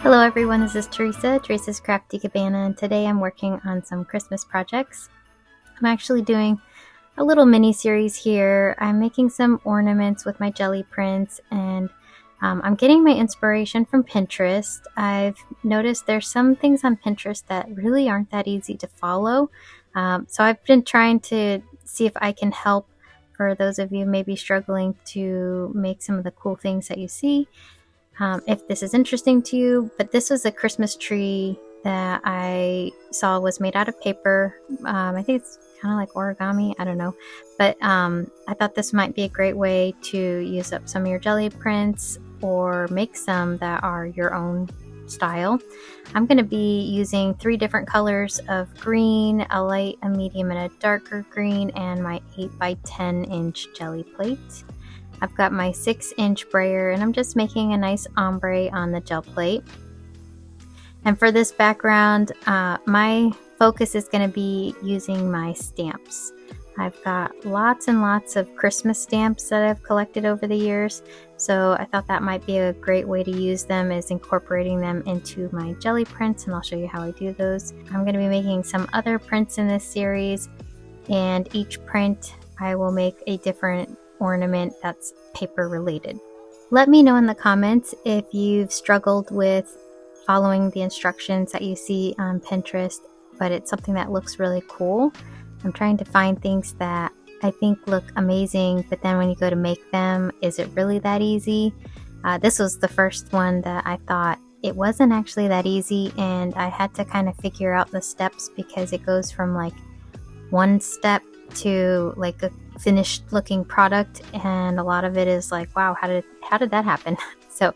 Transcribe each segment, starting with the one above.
Hello everyone, this is Teresa's Crafty Cabana, and today I'm working on some Christmas projects. I'm actually doing a little mini series here. I'm making some ornaments with my jelly prints, and I'm getting my inspiration from Pinterest. I've noticed there's some things on Pinterest that really aren't that easy to follow, so I've been trying to see if I can help for those of you maybe struggling to make some of the cool things that you see. If this is interesting to you, but this was a Christmas tree that I saw was made out of paper. I think it's kind of like origami, I don't know, but I thought this might be a great way to use up some of your jelly prints or make some that are your own style. I'm going to be using 3 different colors of green, a light, a medium, and a darker green, and my 8 by 10 inch jelly plate. I've got my 6-inch brayer, and I'm just making a nice ombre on the gel plate. And for this background, my focus is going to be using my stamps. I've got lots and lots of Christmas stamps that I've collected over the years, so I thought that might be a great way to use them, is incorporating them into my jelly prints, and I'll show you how I do those. I'm going to be making some other prints in this series, and each print I will make a different ornament that's paper related. Let me know in the comments if you've struggled with following the instructions that you see on Pinterest, but it's something that looks really cool. I'm trying to find things that I think look amazing, but then when you go to make them, is it really that easy? This was the first one that I thought it wasn't actually that easy, and I had to kind of figure out the steps because it goes from like one step to like a finished looking product, and a lot of it is like, wow, how did that happen? So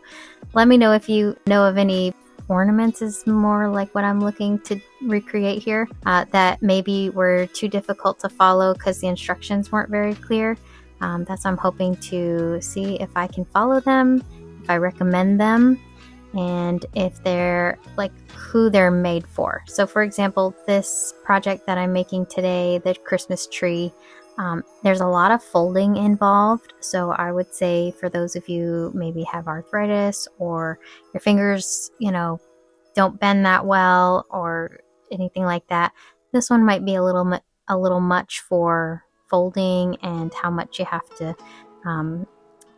let me know if you know of any ornaments, is more like what I'm looking to recreate here, that maybe were too difficult to follow because the instructions weren't very clear. That's what I'm hoping to see if I can follow them, if I recommend them, and if they're like who they're made for. So for example, this project that I'm making today, the Christmas tree, there's a lot of folding involved. So I would say for those of you maybe have arthritis, or your fingers, don't bend that well, or anything like that, this one might be a little much for folding and how much you have to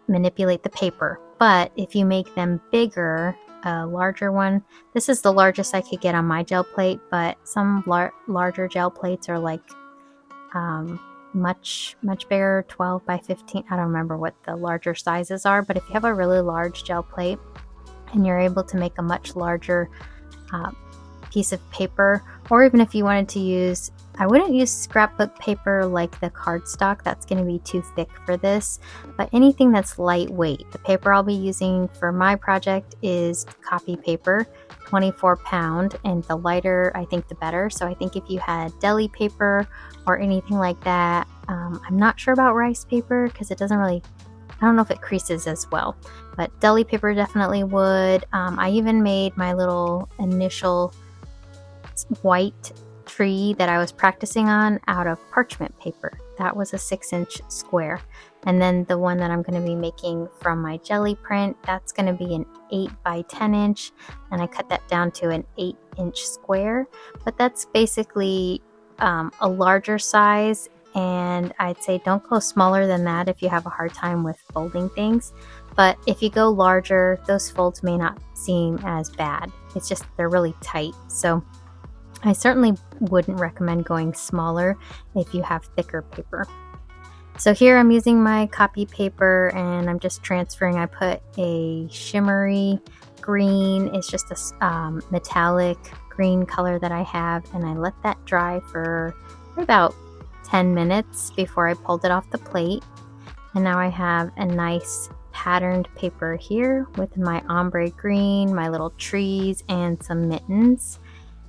manipulate the paper. But if you make them bigger, a larger one, this is the largest I could get on my gel plate, but some larger gel plates are like much bigger, 12 by 15. I don't remember what the larger sizes are, but if you have a really large gel plate and you're able to make a much larger piece of paper, or even if you wanted to use, I wouldn't use scrapbook paper like the cardstock, that's going to be too thick for this, but anything that's lightweight. The paper I'll be using for my project is copy paper, 24 pound, and the lighter I think the better. So I think if you had deli paper or anything like that, I'm not sure about rice paper because it doesn't really, I don't know if it creases as well, but deli paper definitely would. I even made my little initial white tree that I was practicing on out of parchment paper. That was a 6-inch square. And then the one that I'm going to be making from my jelly print, that's going to be an 8 by 10 inch, and I cut that down to an 8-inch square. But that's basically a larger size, and I'd say don't go smaller than that if you have a hard time with folding things. But if you go larger, those folds may not seem as bad. It's just they're really tight. So I certainly wouldn't recommend going smaller if you have thicker paper. So here I'm using my copy paper, and I'm just transferring. I put a shimmery green, it's just a metallic green color that I have, and I let that dry for about 10 minutes before I pulled it off the plate. And now I have a nice patterned paper here with my ombre green, my little trees, and some mittens.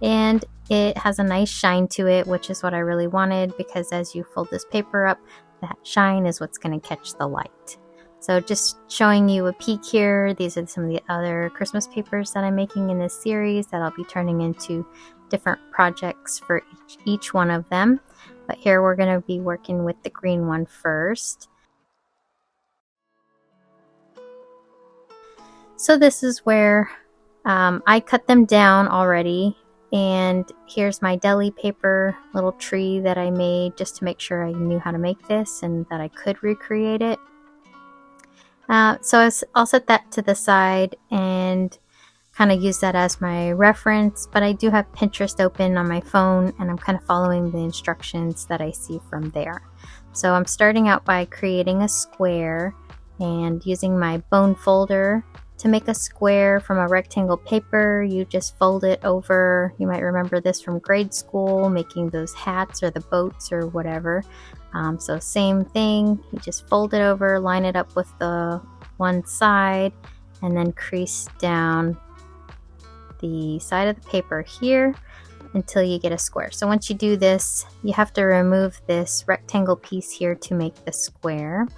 And it has a nice shine to it, which is what I really wanted, because as you fold this paper up, that shine is what's going to catch the light. So just showing you a peek here. These are some of the other Christmas papers that I'm making in this series that I'll be turning into different projects for each one of them. But here we're going to be working with the green one first. So this is where I cut them down already, and here's my deli paper little tree that I made just to make sure I knew how to make this and that I could recreate it. So I'll set that to the side and kind of use that as my reference, but I do have Pinterest open on my phone and I'm kind of following the instructions that I see from there. So I'm starting out by creating a square and using my bone folder. To make a square from a rectangle paper, you just fold it over. You might remember this from grade school, making those hats or the boats or whatever. So same thing, you just fold it over, line it up with the one side, and then crease down the side of the paper here until you get a square. So once you do this, you have to remove this rectangle piece here to make the square.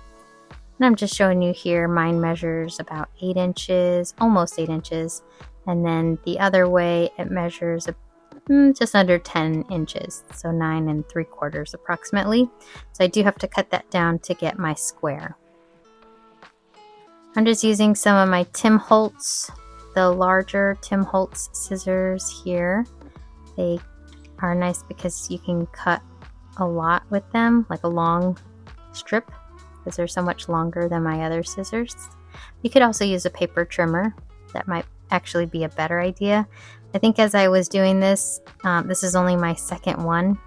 And I'm just showing you here, mine measures about 8 inches, almost 8 inches. And then the other way, it measures just under 10 inches, so 9 3/4 approximately. So I do have to cut that down to get my square. I'm just using some of my Tim Holtz, the larger Tim Holtz scissors here. They are nice because you can cut a lot with them, like a long strip, because they're so much longer than my other scissors. You could also use a paper trimmer. That might actually be a better idea. I think as I was doing this, this is only my second one.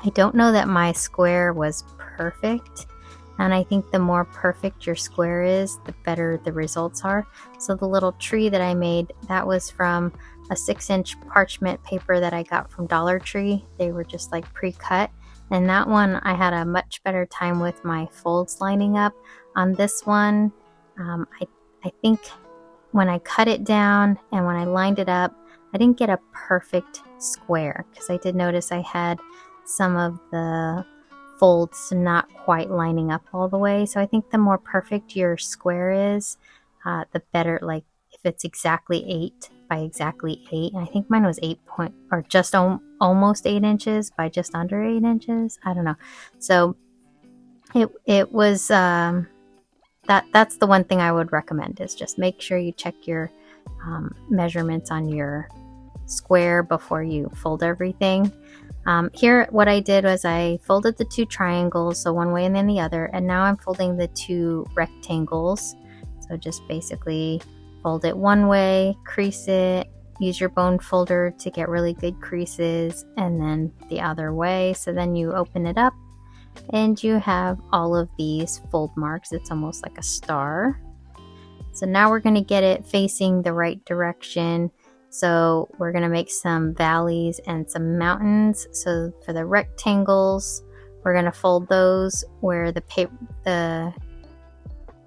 I don't know that my square was perfect, and I think the more perfect your square is, the better the results are. So the little tree that I made, that was from a 6-inch parchment paper that I got from Dollar Tree. They were just like pre-cut. And that one I had a much better time with my folds lining up. On this one, I think when I cut it down and when I lined it up, I didn't get a perfect square because I did notice I had some of the folds not quite lining up all the way. So I think the more perfect your square is, the better. Like if it's exactly 8 by exactly 8, and I think mine was 8 point or just almost 8 inches by just under 8 inches. I don't know. So it was that's the one thing I would recommend, is just make sure you check your measurements on your square before you fold everything. Here what I did was I folded the 2 triangles, so one way and then the other, and now I'm folding the 2 rectangles. So just basically fold it one way, crease it, use your bone folder to get really good creases, and then the other way. So then you open it up and you have all of these fold marks. It's almost like a star. So now we're going to get it facing the right direction. So we're going to make some valleys and some mountains. So for the rectangles, we're going to fold those where the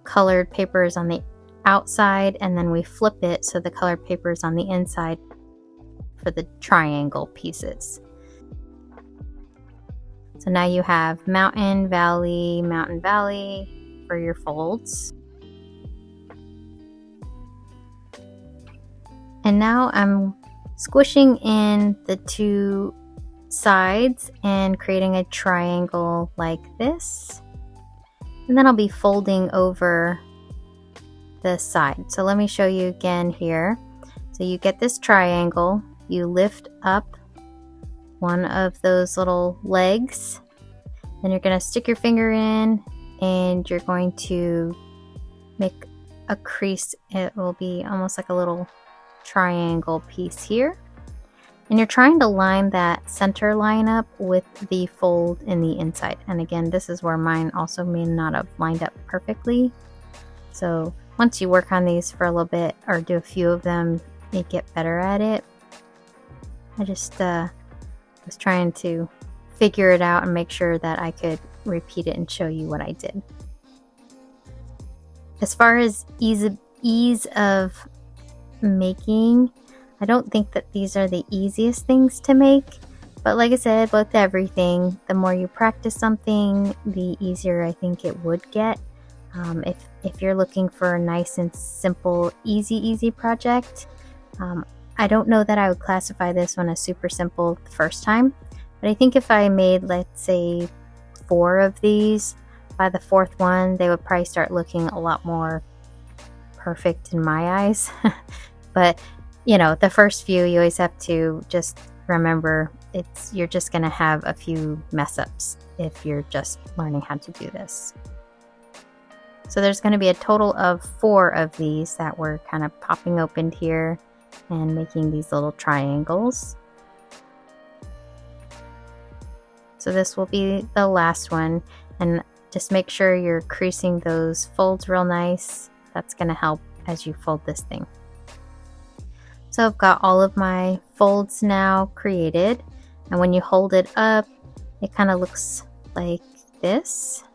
colored paper is on the outside, and then we flip it so the colored paper is on the inside for the triangle pieces. So now you have mountain, valley for your folds. And now I'm squishing in the 2 sides and creating a triangle like this. And then I'll be folding over the side. So let me show you again here. So you get this triangle, you lift up one of those little legs, then you're going to stick your finger in and you're going to make a crease. It will be almost like a little triangle piece here, and you're trying to line that center line up with the fold in the inside. And again, this is where mine also may not have lined up perfectly. So once you work on these for a little bit or do a few of them, you get better at it. I just was trying to figure it out and make sure that I could repeat it and show you what I did. As far as ease of making, I don't think that these are the easiest things to make, but like I said, with everything, the more you practice something, the easier I think it would get. If you're looking for a nice and simple, easy project, I don't know that I would classify this one as super simple the first time, but I think if I made, let's say, 4 of these, by the 4th one, they would probably start looking a lot more perfect in my eyes. But you know, the first few, you always have to just remember you're just going to have a few mess ups if you're just learning how to do this. So there's going to be a total of 4 of these that we're kind of popping open here and making these little triangles. So this will be the last one, and just make sure you're creasing those folds real nice. That's going to help as you fold this thing. So I've got all of my folds now created, and when you hold it up, it kind of looks like this.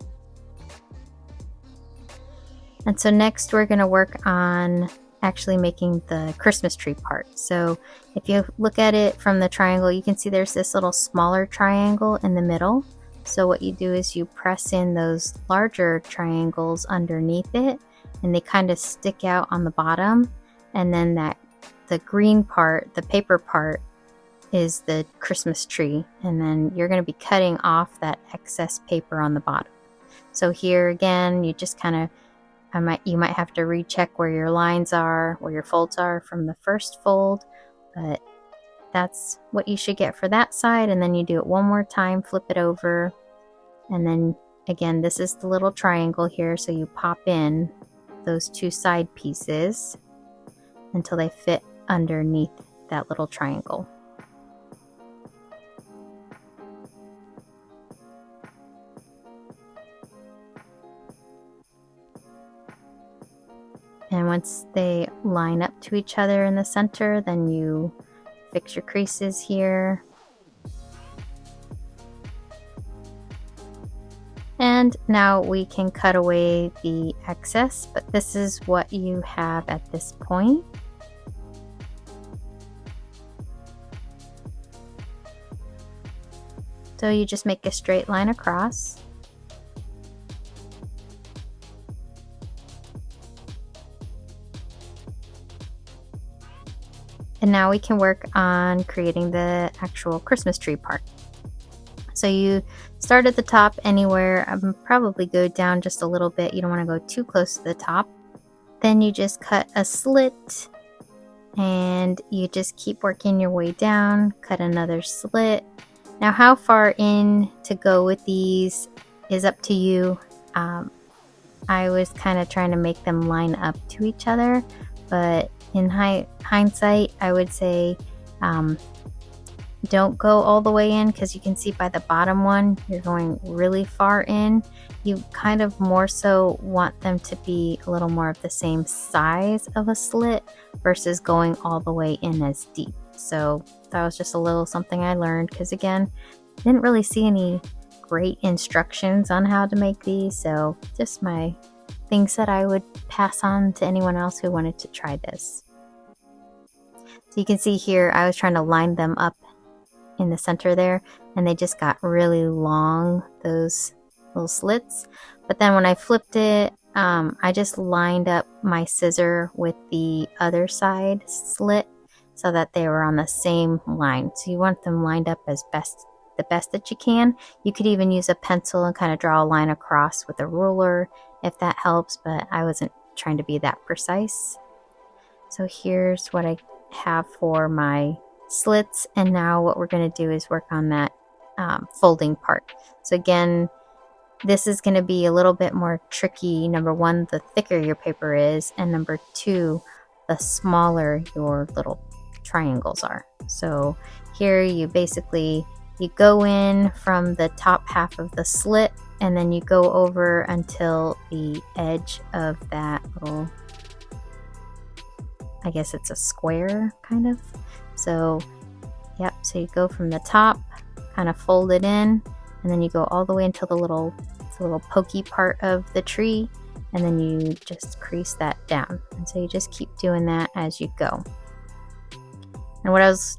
And so next we're going to work on actually making the Christmas tree part. So if you look at it from the triangle, you can see there's this little smaller triangle in the middle. So what you do is you press in those larger triangles underneath it, and they kind of stick out on the bottom. And then the green part, the paper part, is the Christmas tree. And then you're going to be cutting off that excess paper on the bottom. So here again, you just kind of you might have to recheck where your lines are, where your folds are from the first fold, but that's what you should get for that side. And then you do it one more time, flip it over, and then again, this is the little triangle here, so you pop in those 2 side pieces until they fit underneath that little triangle. And once they line up to each other in the center, then you fix your creases here. And now we can cut away the excess, but this is what you have at this point. So you just make a straight line across. And now we can work on creating the actual Christmas tree part. So you start at the top anywhere. Probably go down just a little bit. You don't want to go too close to the top. Then you just cut a slit, and you just keep working your way down. Cut another slit. Now how far in to go with these is up to you. I was kind of trying to make them line up to each other, but in hindsight, I would say don't go all the way in, because you can see by the bottom one, you're going really far in. You kind of more so want them to be a little more of the same size of a slit versus going all the way in as deep. So that was just a little something I learned, because again, didn't really see any great instructions on how to make these. So just my things that I would pass on to anyone else who wanted to try this. So you can see here, I was trying to line them up in the center there, and they just got really long, those little slits. But then when I flipped it, I just lined up my scissor with the other side slit so that they were on the same line. So you want them lined up as the best that you can. You could even use a pencil and kind of draw a line across with a ruler if that helps, but I wasn't trying to be that precise. So here's what I have for my slits, and now what we're going to do is work on that folding part. So again, this is going to be a little bit more tricky. Number one, the thicker your paper is, and number two, the smaller your little triangles are. So here you go in from the top half of the slit, and then you go over until the edge of that little, I guess it's a square kind of. So yep, so you go from the top, kind of fold it in, and then you go all the way until the little pokey part of the tree, and then you just crease that down. And so you just keep doing that as you go. And what I was,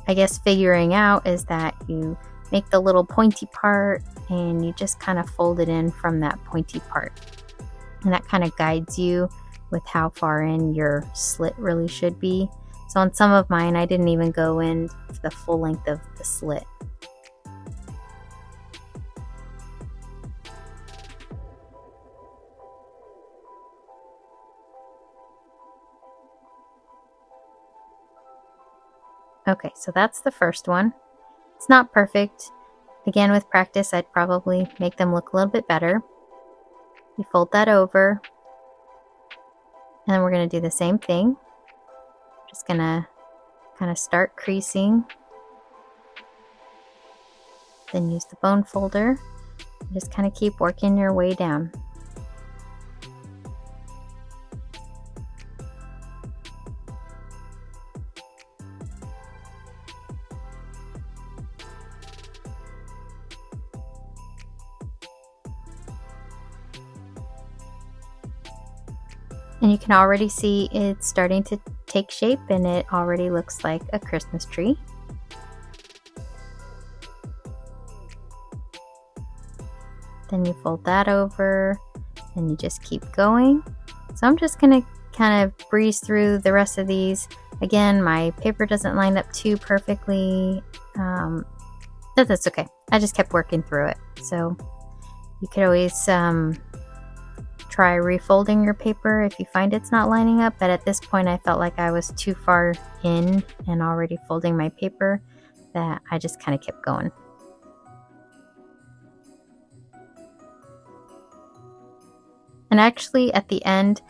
I guess, figuring out is that you make the little pointy part and you just kind of fold it in from that pointy part. And that kind of guides you with how far in your slit really should be. So on some of mine, I didn't even go in the full length of the slit. Okay, so that's the first one. It's not perfect. Again, with practice, I'd probably make them look a little bit better. You fold that over, and then we're going to do the same thing. Just going to kind of start creasing. Then use the bone folder. Just kind of keep working your way down. And you can already see it's starting to take shape, and it already looks like a Christmas tree. Then you fold that over, and you just keep going. So I'm just gonna kind of breeze through the rest of these. Again, my paper doesn't line up too perfectly. That's okay. I just kept working through it. So you could always try refolding your paper if you find it's not lining up, but at this point I felt like I was too far in and already folding my paper that I just kind of kept going. And actually at the end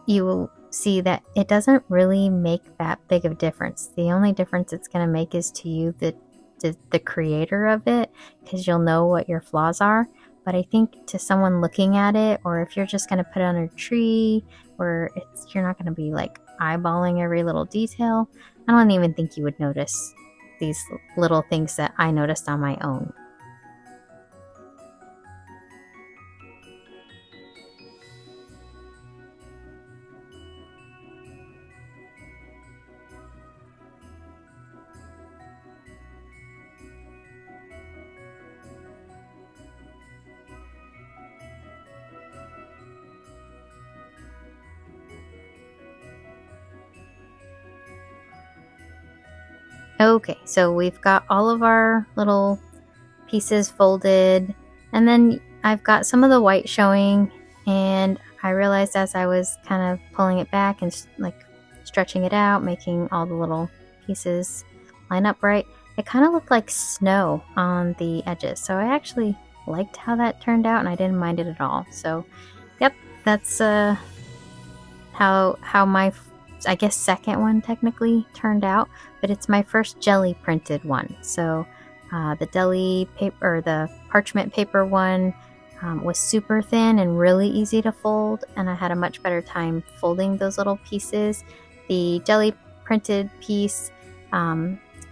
you will see that it doesn't really make that big of a difference. The only difference it's going to make is to you, the creator of it, because you'll know what your flaws are. But I think to someone looking at it, or if you're just going to put it on a tree where you're not going to be like eyeballing every little detail, I don't even think you would notice these little things that I noticed on my own. Okay, so we've got all of our little pieces folded, and then I've got some of the white showing, and I realized as I was kind of pulling it back and like stretching it out, making all the little pieces line up right, it kind of looked like snow on the edges. So I actually liked how that turned out, and I didn't mind it at all. So yep, that's how my, I guess, second one technically turned out, but it's my first Gelli printed one. So the Gelli paper, or the parchment paper one, was super thin and really easy to fold, and I had a much better time folding those little pieces. The Gelli printed piece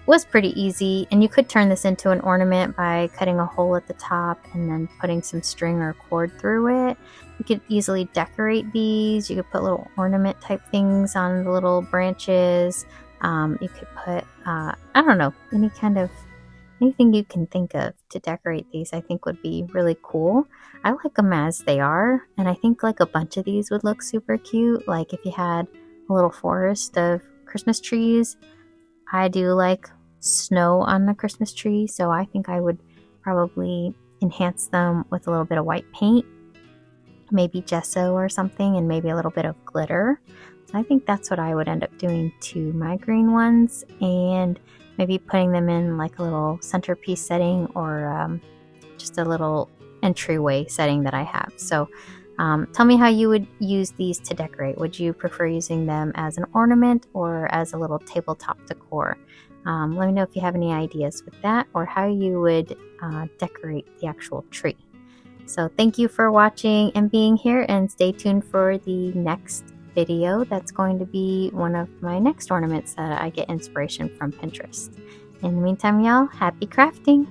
was pretty easy, and you could turn this into an ornament by cutting a hole at the top and then putting some string or cord through it. You could easily decorate these. You could put little ornament type things on the little branches. You could put, I don't know, anything you can think of to decorate these, I think would be really cool. I like them as they are, and I think like a bunch of these would look super cute. Like if you had a little forest of Christmas trees. I do like snow on the Christmas tree, so I think I would probably enhance them with a little bit of white paint, maybe gesso or something, and maybe a little bit of glitter. So I think that's what I would end up doing to my green ones, and maybe putting them in like a little centerpiece setting, or just a little entryway setting that I have. So tell me how you would use these to decorate. Would you prefer using them as an ornament or as a little tabletop decor? Let me know if you have any ideas with that, or how you would decorate the actual tree. So thank you for watching and being here, and stay tuned for the next video. That's going to be one of my next ornaments that I get inspiration from Pinterest. In the meantime, y'all, happy crafting!